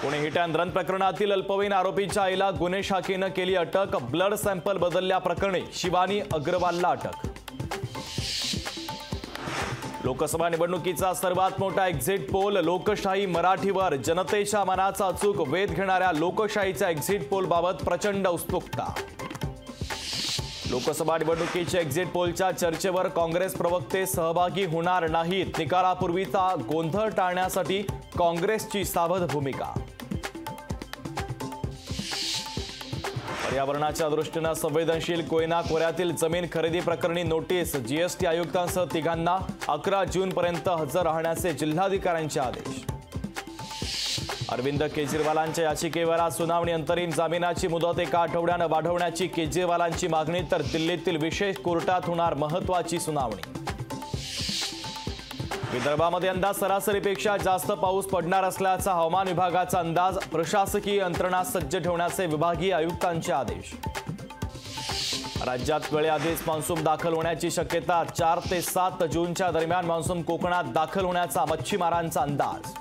Pune hit and run प्रकरणातील अल्पवयीन आरोपीच्या आईला गुन्हे शाखेनं केली अटक। ब्लड सॅम्पल बदलल्याप्रकरणी शिवानी अग्रवालला अटक। लोकसभा निवडणुकीचा सर्वात मोठा एक्झिट पोल लोकशाही मराठीवर जनतेच्या मनाचा अचूक वेध घेणाऱ्या लोकशाहीच्या एक्झिट पोल बाबत प्रचंड उत्सुकता। लोकसभा निवडणुकीच्या एक्झिट पोलच्या चर्चेवर काँग्रेस प्रवक्ते सहभागी होणार नाहीत। निकालापूर्वीचा गोंधळ टाळण्यासाठी काँग्रेसची सावध भूमिका। पर्यावरणाच्या दृष्टीने संवेदनशील कोयना खोऱ्यातील जमीन खरेदी प्रकरणी नोटीस। जीएसटी आयुक्तांसह तिघांना 11 जूनपर्यंत हजर राहण्याचे जिल्हाधिकाऱ्यांचे आदेश। अरविंद केजरीवालांच्या याचिकेवर आज सुनावणी। अंतरिम जामिनाची मुदत एका आठवड्याने वाढवण्याची केजरीवालांची मागणी, तर दिल्लीतील विशेष कोर्टात होणार महत्त्वाची सुनावणी। विदर्भामध्ये यंदा सरासरीपेक्षा जास्त पाऊस पडणार असल्याचा हवामान विभागाचा अंदाज। प्रशासकीय यंत्रणा सज्ज ठेवण्याचे विभागीय आयुक्तांचे आदेश। राज्यात वेळेआधीच मान्सून दाखल होण्याची शक्यता। 4 ते 7 जूनच्या दरम्यान मान्सून कोकणात दाखल होण्याचा मच्छीमारांचा अंदाज।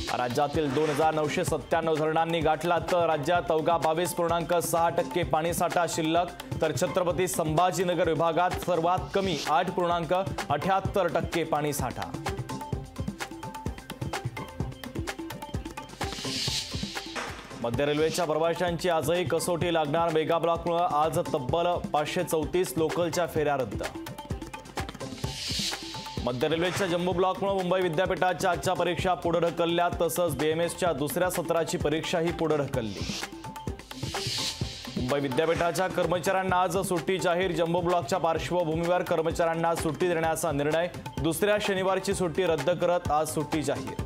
राज्यातील 2997 धरणांनी गाठला तर राज्यात अवघा 22.6% पाणीसाठा शिल्लक, तर छत्रपती संभाजीनगर विभागात सर्वात कमी 8.78% पाणीसाठा। मध्य रेल्वेच्या प्रवाशांची आजही कसोटी लागणार। मेगा ब्लॉकमुळे आज तब्बल 534 लोकलच्या फेऱ्या रद्द। मध्य रेल्वेच्या जम्बो ब्लॉकमुळे मुंबई विद्यापीठाच्या आजच्या परीक्षा पुढे ढकलल्या, तसंच बीएमएसच्या दुसऱ्या सत्राची परीक्षाही पुढे ढकलली। मुंबई विद्यापीठाच्या कर्मचाऱ्यांना आज सुट्टी जाहीर। जम्बो ब्लॉकच्या पार्श्वभूमीवर कर्मचाऱ्यांना सुट्टी देण्याचा निर्णय। दुसऱ्या शनिवारची सुट्टी रद्द करत आज सुट्टी जाहीर।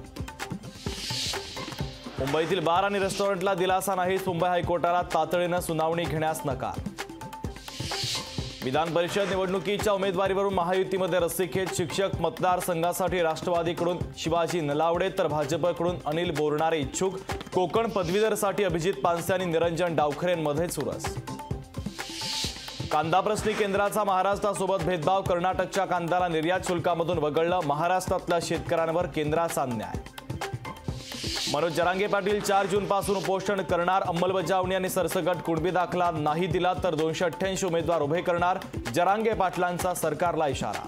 मुंबईतील बार आणि रेस्टॉरंटला दिलासा नाही। मुंबई हायकोर्टाला तातडीनं सुनावणी घेण्यास नकार। विधान परिषद निवडणुकीच्या उमेदवारीवरून महायुतीमध्ये रस्सीखेच। शिक्षक मतदारसंघासाठी राष्ट्रवादीकडून शिवाजी नलावडे तर भाजपकडून अनिल बोरणारे इच्छुक। कोकण पदवीधरसाठी अभिजित पानसे आणि निरंजन डावखरेंमध्ये चुरस। कांदा प्रश्नी केंद्राचा महाराष्ट्रासोबत भेदभाव। कर्नाटकच्या कांद्याला निर्यात शुल्कामधून वगळलं। महाराष्ट्रातल्या शेतकऱ्यांवर केंद्राचा अन्याय। मनोज जरांगे पाटील 4 जूनपासून उपोषण करणार। अंमलबजावणी आणि सरसकट कुणबी दाखला नाही दिला तर 288 उमेदवार उभे करणार। जरांगे पाटलांचा सरकारला इशारा।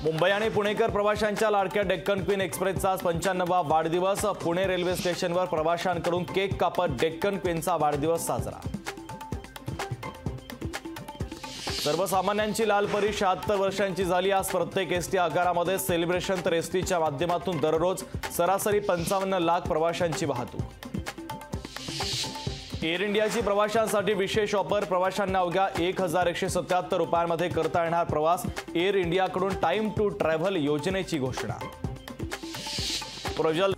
मुंबई आणि पुणेकर प्रवाशांच्या लाडक्या डेक्कन क्वीन एक्सप्रेसचा 95वा वाढदिवस। पुणे रेल्वे स्टेशनवर प्रवाशांकडून केक कापत डेक्कन क्वीनचा वाढदिवस साजरा। सर्वसामान्यांची लालपरी 76 वर्षांची झाली। आज प्रत्येक एसटी आगारामध्ये सेलिब्रेशन, तर एसटीच्या माध्यमातून दररोज सरासरी 55 लाख प्रवाशांची वाहतूक। एअर इंडियाची प्रवाशांसाठी विशेष ऑफर। प्रवाशांना अवघ्या 1177 रुपयांमध्ये करता येणार प्रवास। एअर इंडियाकडून टाइम टू ट्रॅव्हल योजनेची घोषणा। प्रोजल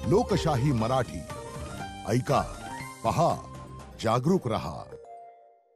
लोकशाही मराठी ऐका, पहा, जागरूक रहा।